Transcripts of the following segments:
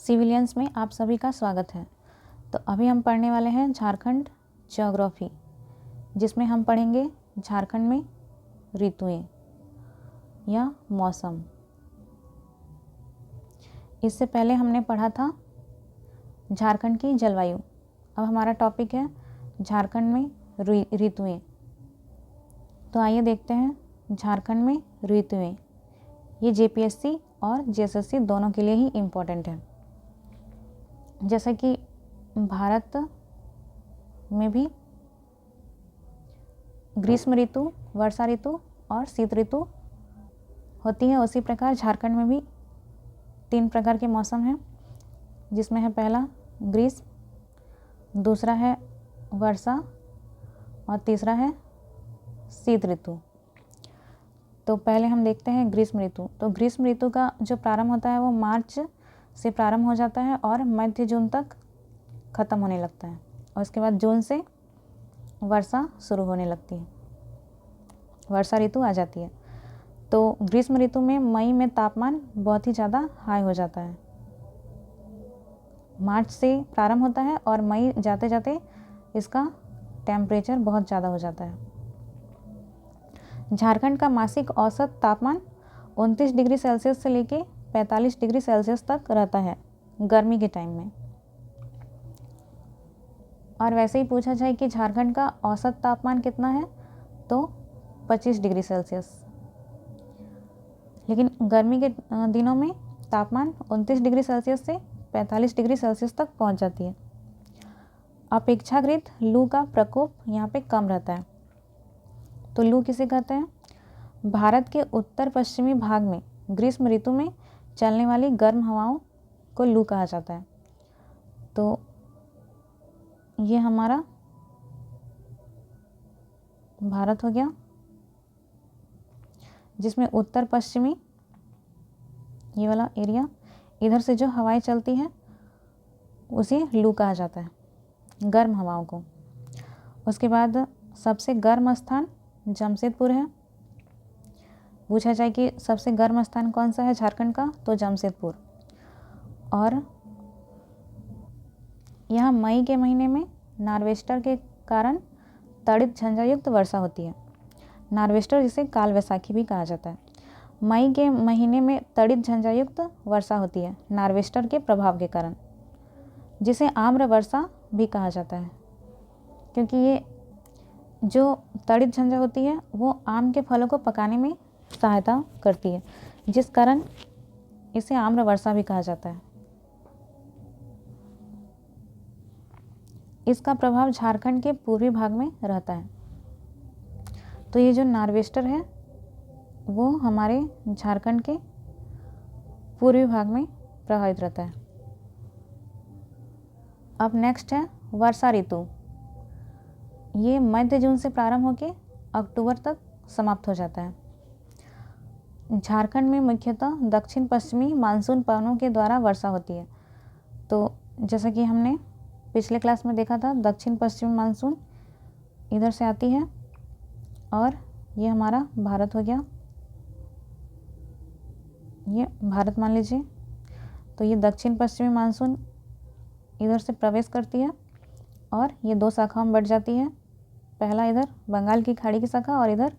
Civilians में आप सभी का स्वागत है। तो अभी हम पढ़ने वाले हैं झारखंड ज्योग्राफी, जिसमें हम पढ़ेंगे झारखंड में ऋतुएं या मौसम। इससे पहले हमने पढ़ा था झारखंड की जलवायु। अब हमारा टॉपिक है झारखंड में ऋतुएं। तो आइए देखते हैं झारखंड में ऋतुएं। ये जेपीएससी और जेएसएससी दोनों के लिए ही इम्पोर्टेंट है। जैसा कि भारत में भी ग्रीष्म ऋतु, वर्षा ऋतु और शीत ऋतु होती है, उसी प्रकार झारखंड में भी 3 प्रकार के मौसम हैं, जिसमें है पहला ग्रीष्म, दूसरा है वर्षा और तीसरा है शीत ऋतु। तो पहले हम देखते हैं ग्रीष्म ऋतु। तो ग्रीष्म ऋतु का जो प्रारंभ होता है वो मार्च से प्रारंभ हो जाता है और मध्य जून तक ख़त्म होने लगता है, और उसके बाद जून से वर्षा शुरू होने लगती है, वर्षा ऋतु आ जाती है। तो ग्रीष्म ऋतु में मई में तापमान बहुत ही ज़्यादा हाई हो जाता है। मार्च से प्रारंभ होता है और मई जाते जाते इसका टेम्परेचर बहुत ज़्यादा हो जाता है। झारखंड का मासिक औसत तापमान 29 डिग्री सेल्सियस से लेके 45 डिग्री सेल्सियस तक रहता है गर्मी के टाइम में। और वैसे ही पूछा जाए कि झारखंड का औसत तापमान कितना है, तो 25 डिग्री सेल्सियस। लेकिन गर्मी के दिनों में तापमान 29 डिग्री सेल्सियस से 45 डिग्री सेल्सियस तक पहुंच जाती है। अपेक्षाकृत लू का प्रकोप यहाँ पे कम रहता है। तो लू किसे कहते हैं? भारत के उत्तर पश्चिमी भाग में ग्रीष्म ऋतु में चलने वाली गर्म हवाओं को लू कहा जाता है। तो ये हमारा भारत हो गया, जिसमें उत्तर पश्चिमी ये वाला एरिया, इधर से जो हवाएं चलती हैं उसे लू कहा जाता है, गर्म हवाओं को। उसके बाद सबसे गर्म स्थान जमशेदपुर है। पूछा जाए कि सबसे गर्म स्थान कौन सा है झारखंड का, तो जमशेदपुर। और यहाँ मई के महीने में नार्वेस्टर के कारण तड़ित झंझायुक्त वर्षा होती है। नार्वेस्टर जिसे काल वैसाखी भी कहा जाता है। मई के महीने में तड़ित झंझायुक्त वर्षा होती है नार्वेस्टर के प्रभाव के कारण, जिसे आम्र वर्षा भी कहा जाता है, क्योंकि ये जो तड़ित झंझा होती है वो आम के फलों को पकाने में सहायता करती है, जिस कारण इसे आम्र वर्षा भी कहा जाता है। इसका प्रभाव झारखंड के पूर्वी भाग में रहता है। तो ये जो नार्वेस्टर है वो हमारे झारखंड के पूर्वी भाग में प्रभावित रहता है। अब नेक्स्ट है वर्षा ऋतु। ये मध्य जून से प्रारंभ होकर अक्टूबर तक समाप्त हो जाता है। झारखंड में मुख्यतः दक्षिण पश्चिमी मानसून पवनों के द्वारा वर्षा होती है। तो जैसा कि हमने पिछले क्लास में देखा था, दक्षिण पश्चिमी मानसून इधर से आती है और ये हमारा भारत हो गया, ये भारत मान लीजिए। तो ये दक्षिण पश्चिमी मानसून इधर से प्रवेश करती है और ये 2 शाखाओं में बढ़ जाती है। पहला इधर बंगाल की खाड़ी की शाखा और इधर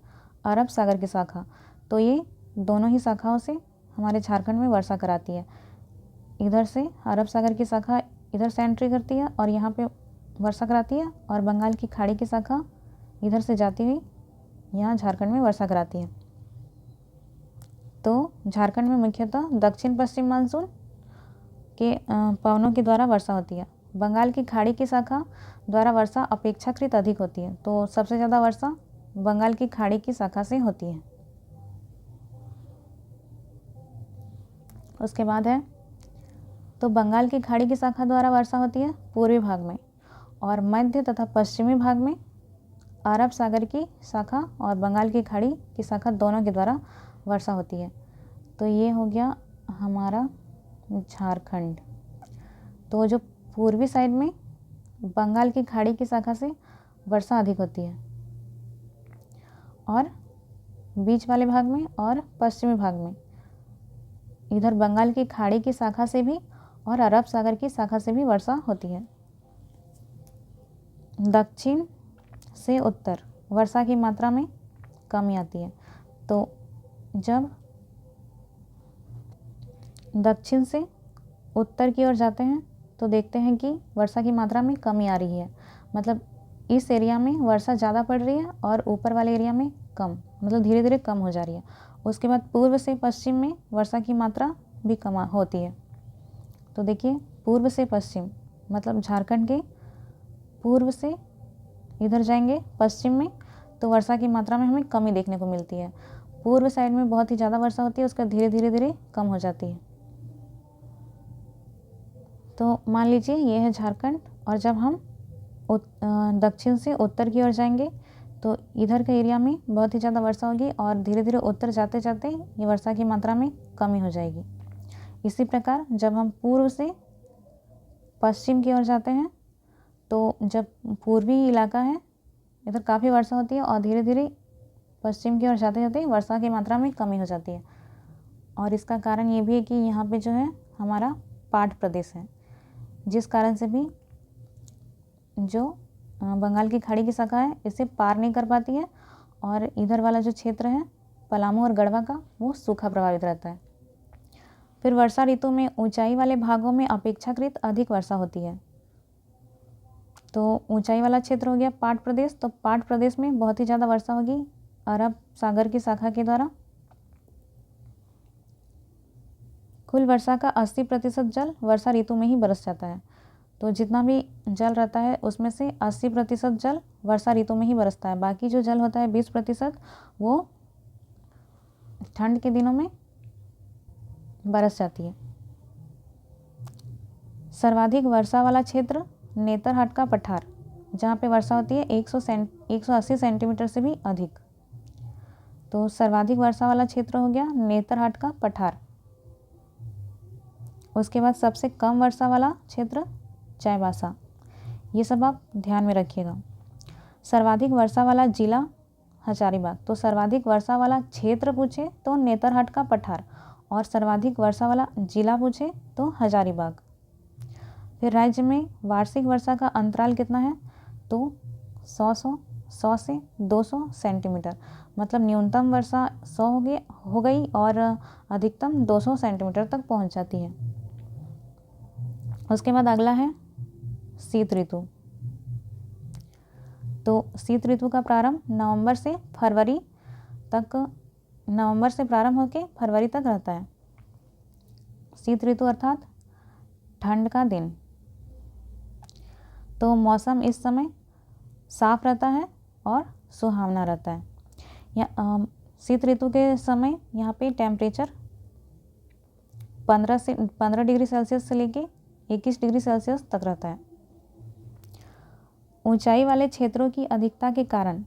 अरब सागर की शाखा। तो ये दोनों ही शाखाओं से हमारे झारखंड में वर्षा कराती है। इधर से अरब सागर की शाखा इधर से एंट्री करती है और यहाँ पे वर्षा कराती है, और बंगाल की खाड़ी की शाखा इधर से जाती हुई यहाँ झारखंड में वर्षा कराती है। तो झारखंड में मुख्यतः दक्षिण पश्चिम मानसून के पवनों के द्वारा वर्षा होती है। बंगाल की खाड़ी की शाखा द्वारा वर्षा अपेक्षाकृत अधिक होती है। तो सबसे ज़्यादा वर्षा बंगाल की खाड़ी की शाखा से होती है। उसके बाद है तो बंगाल की खाड़ी की शाखा द्वारा वर्षा होती है पूर्वी भाग में, और मध्य तथा पश्चिमी भाग में अरब सागर की शाखा और बंगाल की खाड़ी की शाखा दोनों के द्वारा वर्षा होती है। तो ये हो गया हमारा झारखंड। तो जो पूर्वी साइड में बंगाल की खाड़ी की शाखा से वर्षा अधिक होती है, और बीच वाले भाग में और पश्चिमी भाग में इधर बंगाल की खाड़ी की शाखा से भी और अरब सागर की शाखा से भी वर्षा होती है। दक्षिण से उत्तर वर्षा की मात्रा में कमी आती है। तो जब दक्षिण से उत्तर की ओर जाते हैं तो देखते हैं कि वर्षा की मात्रा में कमी आ रही है, मतलब इस एरिया में वर्षा ज़्यादा पड़ रही है और ऊपर वाले एरिया में कम, मतलब धीरे धीरे कम हो जा रही है। उसके बाद पूर्व से पश्चिम में वर्षा की मात्रा भी कम होती है। तो देखिए पूर्व से पश्चिम मतलब झारखंड के पूर्व से इधर जाएंगे पश्चिम में तो वर्षा की मात्रा में हमें कमी देखने को मिलती है। पूर्व साइड में बहुत ही ज़्यादा वर्षा होती है, उसका धीरे धीरे कम हो जाती है। तो मान लीजिए ये है झारखंड, और जब हम दक्षिण से उत्तर की ओर जाएंगे तो इधर के एरिया में बहुत ही ज़्यादा वर्षा होगी और धीरे धीरे उत्तर जाते जाते ये वर्षा की मात्रा में कमी हो जाएगी। इसी प्रकार जब हम पूर्व से पश्चिम की ओर जाते हैं तो जब पूर्वी इलाका है इधर काफ़ी वर्षा होती है और धीरे धीरे पश्चिम की ओर जाते जाते वर्षा की मात्रा में कमी हो जाती है। और इसका कारण ये भी है कि यहाँ पे जो है हमारा पाट प्रदेश है, जिस कारण से भी जो बंगाल की खाड़ी की शाखा है इसे पार नहीं कर पाती है और इधर वाला जो क्षेत्र है पलामू और गढ़वा का वो सूखा प्रभावित रहता है। फिर वर्षा ऋतु में ऊंचाई वाले भागों में अपेक्षाकृत अधिक वर्षा होती है। तो ऊंचाई वाला क्षेत्र हो गया पाट प्रदेश, तो पाट प्रदेश में बहुत ही ज़्यादा वर्षा होगी अरब सागर की शाखा के द्वारा। कुल वर्षा का 80% जल वर्षा ऋतु में ही बरस जाता है। तो जितना भी जल रहता है उसमें से 80% जल वर्षा ऋतु में ही बरसता है, बाकी जो जल होता है 20% वो ठंड के दिनों में बरस जाती है। सर्वाधिक वर्षा वाला क्षेत्र नेतरहाट का पठार, जहाँ पे वर्षा होती है 180 सेंटीमीटर से भी अधिक। तो सर्वाधिक वर्षा वाला क्षेत्र हो गया नेतरहाट का पठार। उसके बाद सबसे कम वर्षा वाला क्षेत्र चाईबासा, ये सब आप ध्यान में रखिएगा। सर्वाधिक वर्षा वाला जिला हजारीबाग, तो सर्वाधिक वर्षा वाला क्षेत्र पूछे तो नेतरहाट का पठार और सर्वाधिक वर्षा वाला जिला पूछे तो हजारीबाग। फिर राज्य में वार्षिक वर्षा का अंतराल कितना है, तो 100 से 200 सेंटीमीटर, मतलब न्यूनतम वर्षा 100 हो गई और अधिकतम 200 सेंटीमीटर तक पहुंच जाती है। उसके बाद अगला है शीत ऋतु। तो शीत ऋतु का प्रारंभ नवंबर से प्रारंभ होकर फरवरी तक रहता है। शीत ऋतु अर्थात ठंड का दिन। तो मौसम इस समय साफ रहता है और सुहावना रहता है। शीत ऋतु के समय यहाँ पे टेम्परेचर 15 डिग्री सेल्सियस से लेके 21 डिग्री सेल्सियस तक रहता है। ऊंचाई वाले क्षेत्रों की अधिकता के कारण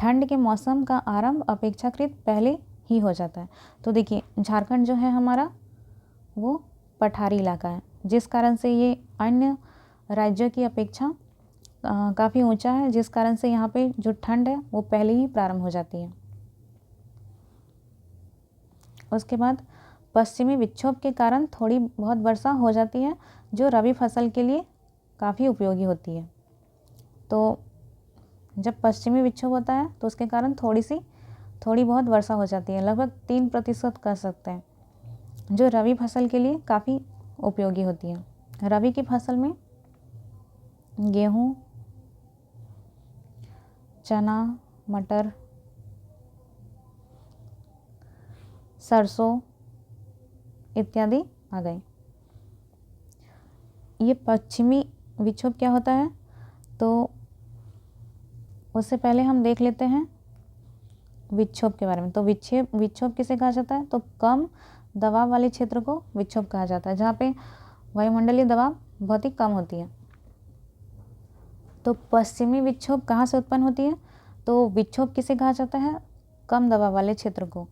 ठंड के मौसम का आरंभ अपेक्षाकृत पहले ही हो जाता है। तो देखिए झारखंड जो है हमारा वो पठारी इलाका है, जिस कारण से ये अन्य राज्यों की अपेक्षा काफ़ी ऊंचा है, जिस कारण से यहाँ पे जो ठंड है वो पहले ही प्रारंभ हो जाती है। उसके बाद पश्चिमी विक्षोभ के कारण थोड़ी बहुत वर्षा हो जाती है, जो रबी फसल के लिए काफ़ी उपयोगी होती है। तो जब पश्चिमी विक्षोभ होता है तो उसके कारण थोड़ी बहुत वर्षा हो जाती है, लगभग 3% कह सकते हैं, जो रबी फसल के लिए काफ़ी उपयोगी होती है। रबी की फसल में गेहूँ, चना, मटर, सरसों इत्यादि आ गए। ये पश्चिमी विक्षोभ क्या होता है, तो उससे पहले हम देख लेते हैं विक्षोभ के बारे में। तो विक्षोभ किसे कहा जाता है, तो कम दबाव वाले क्षेत्र को विक्षोभ कहा जाता है, जहाँ पे वायुमंडलीय दबाव बहुत ही कम होती है। तो पश्चिमी विक्षोभ कहाँ से उत्पन्न होती है, तो विक्षोभ किसे कहा जाता है, कम दबाव वाले क्षेत्र को।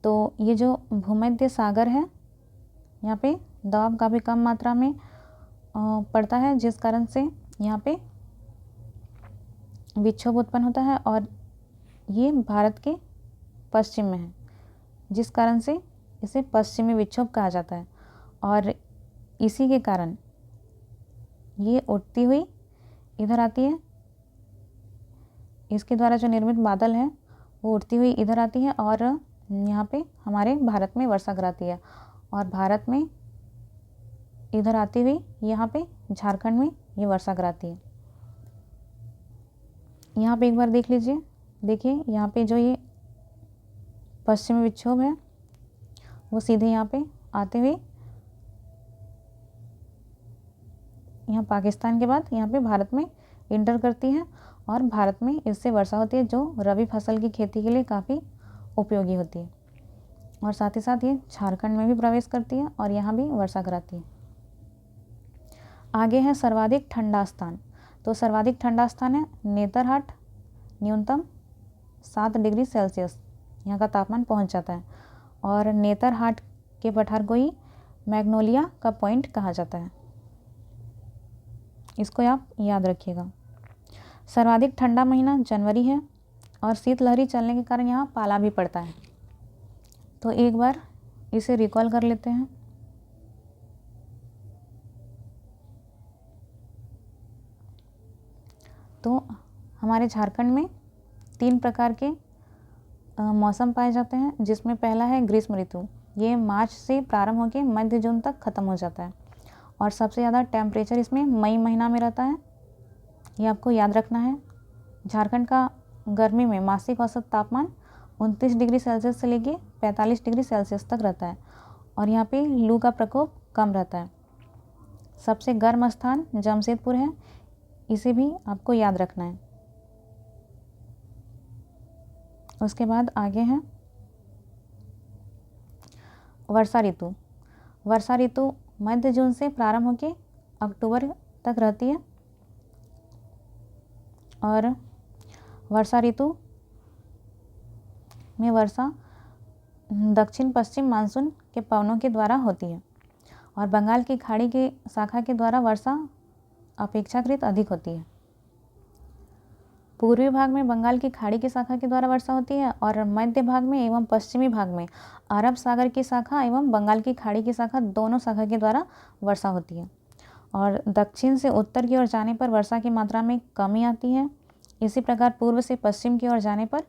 तो ये जो भूमध्य सागर है यहाँ पे दबाव काफ़ी कम मात्रा में पड़ता है, जिस कारण से यहाँ पे विक्षोभ उत्पन्न होता है और ये भारत के पश्चिम में है, जिस कारण से इसे पश्चिमी विक्षोभ कहा जाता है। और इसी के कारण ये उठती हुई इधर आती है, इसके द्वारा जो निर्मित बादल है वो उठती हुई इधर आती है और यहाँ पे हमारे भारत में वर्षा कराती है, और भारत में इधर आती हुई यहाँ पे झारखंड में ये वर्षा कराती है। यहाँ पे एक बार देख लीजिए, देखिए यहाँ पे जो ये पश्चिमी विक्षोभ है वो सीधे यहाँ पे आते हुए यहाँ पाकिस्तान के बाद यहाँ पे भारत में इंटर करती है, और भारत में इससे वर्षा होती है जो रबी फसल की खेती के लिए काफ़ी उपयोगी होती है, और साथ ही साथ ये झारखंड में भी प्रवेश करती है और यहाँ भी वर्षा कराती है। आगे है सर्वाधिक ठंडा स्थान। तो सर्वाधिक ठंडा स्थान है नेतरहाट, न्यूनतम 7 डिग्री सेल्सियस यहाँ का तापमान पहुँच जाता है, और नेतरहाट के पठार को ही मैग्नोलिया का पॉइंट कहा जाता है, इसको आप याद रखिएगा। सर्वाधिक ठंडा महीना जनवरी है, और शीतलहरी चलने के कारण यहाँ पाला भी पड़ता है। तो एक बार इसे रिकॉल कर लेते हैं। तो हमारे झारखंड में 3 प्रकार के मौसम पाए जाते हैं, जिसमें पहला है ग्रीष्म ऋतु। ये मार्च से प्रारंभ होकर मध्य जून तक ख़त्म हो जाता है, और सबसे ज़्यादा टेम्परेचर इसमें मई महीना में रहता है, ये आपको याद रखना है। झारखंड का गर्मी में मासिक औसत तापमान 29 डिग्री सेल्सियस से लेके 45 डिग्री सेल्सियस तक रहता है, और यहाँ पे लू का प्रकोप कम रहता है। सबसे गर्म स्थान जमशेदपुर है, इसे भी आपको याद रखना है। उसके बाद आगे है वर्षा ऋतु। वर्षा ऋतु मध्य जून से प्रारंभ होकर अक्टूबर तक रहती है, और वर्षा ऋतु में वर्षा दक्षिण पश्चिम मानसून के पवनों के द्वारा होती है, और बंगाल की खाड़ी के शाखा के द्वारा वर्षा अपेक्षाकृत अधिक होती है। पूर्वी भाग में बंगाल की खाड़ी की शाखा के द्वारा वर्षा होती है, और मध्य भाग में एवं पश्चिमी भाग में अरब सागर की शाखा एवं बंगाल की खाड़ी की शाखा, दोनों शाखा के द्वारा वर्षा होती है। और दक्षिण से उत्तर की ओर जाने पर वर्षा की मात्रा में कमी आती है। इसी प्रकार पूर्व से पश्चिम की ओर जाने पर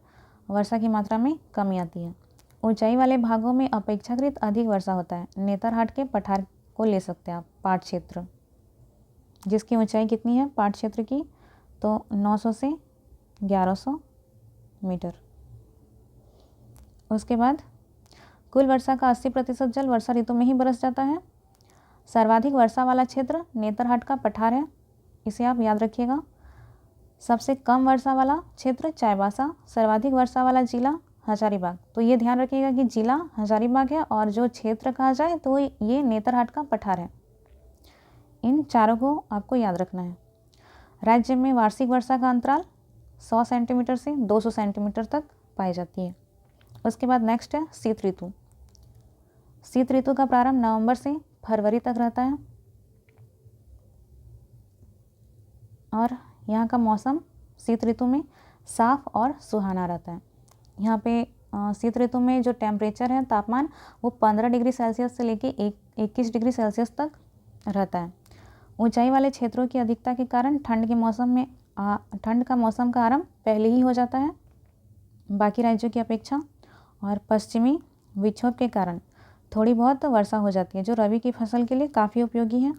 वर्षा की मात्रा में कमी आती है। ऊंचाई वाले भागों में अपेक्षाकृत अधिक वर्षा होता है। नेतरहाट के पठार को ले सकते हैं आप, पाट क्षेत्र, जिसकी ऊंचाई कितनी है पाट क्षेत्र की, तो 900 से 1100 मीटर। उसके बाद कुल वर्षा का 80% जल वर्षा ऋतु में ही बरस जाता है। सर्वाधिक वर्षा वाला क्षेत्र नेतरहाट का पठार है, इसे आप याद रखिएगा। सबसे कम वर्षा वाला क्षेत्र चाईबासा, सर्वाधिक वर्षा वाला जिला हजारीबाग। तो ये ध्यान रखिएगा कि जिला हजारीबाग है, और जो क्षेत्र कहा जाए तो ये नेतरहाट का पठार है। इन चारों को आपको याद रखना है। राज्य में वार्षिक वर्षा का अंतराल 100 सेंटीमीटर से 200 सेंटीमीटर तक पाई जाती है। उसके बाद नेक्स्ट है शीत ऋतु। शीत ऋतु का प्रारंभ नवंबर से फरवरी तक रहता है, और यहाँ का मौसम शीत ऋतु में साफ और सुहाना रहता है। यहाँ पे शीत ऋतु में जो टेम्परेचर है, तापमान, वो 15 डिग्री सेल्सियस से लेके 21 डिग्री सेल्सियस तक रहता है। ऊंचाई वाले क्षेत्रों की अधिकता के कारण ठंड का मौसम का आरंभ पहले ही हो जाता है बाकी राज्यों की अपेक्षा, और पश्चिमी विक्षोभ के कारण थोड़ी बहुत वर्षा हो जाती है, जो रबी की फसल के लिए काफ़ी उपयोगी है।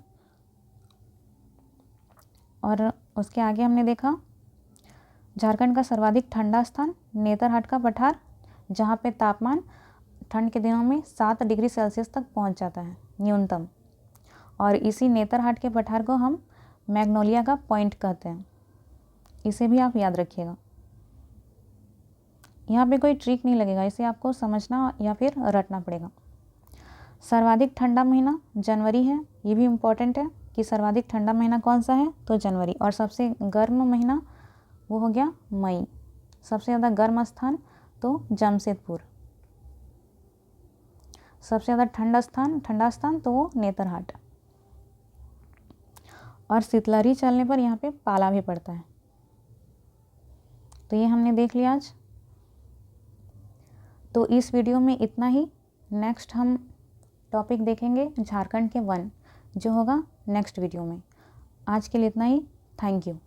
और उसके आगे हमने देखा झारखंड का सर्वाधिक ठंडा स्थान नेतरहाट का पठार, जहाँ पे तापमान ठंड के दिनों में 7 डिग्री सेल्सियस तक पहुँच जाता है न्यूनतम, और इसी नेतरहाट के पठार को हम मैग्नोलिया का पॉइंट कहते हैं, इसे भी आप याद रखिएगा। यहाँ पे कोई ट्रिक नहीं लगेगा, इसे आपको समझना या फिर रटना पड़ेगा। सर्वाधिक ठंडा महीना जनवरी है, ये भी इम्पोर्टेंट है कि सर्वाधिक ठंडा महीना कौन सा है, तो जनवरी। और सबसे गर्म महीना वो हो गया मई। सबसे ज़्यादा गर्म स्थान तो जमशेदपुर। सबसे ज़्यादा ठंडा स्थान तो वो नेतरहाट। और शीतलहरी चलने पर यहाँ पे पाला भी पड़ता है। तो ये हमने देख लिया आज। तो इस वीडियो में इतना ही। नेक्स्ट हम टॉपिक देखेंगे झारखंड के वन, जो होगा नेक्स्ट वीडियो में। आज के लिए इतना ही। Thank you.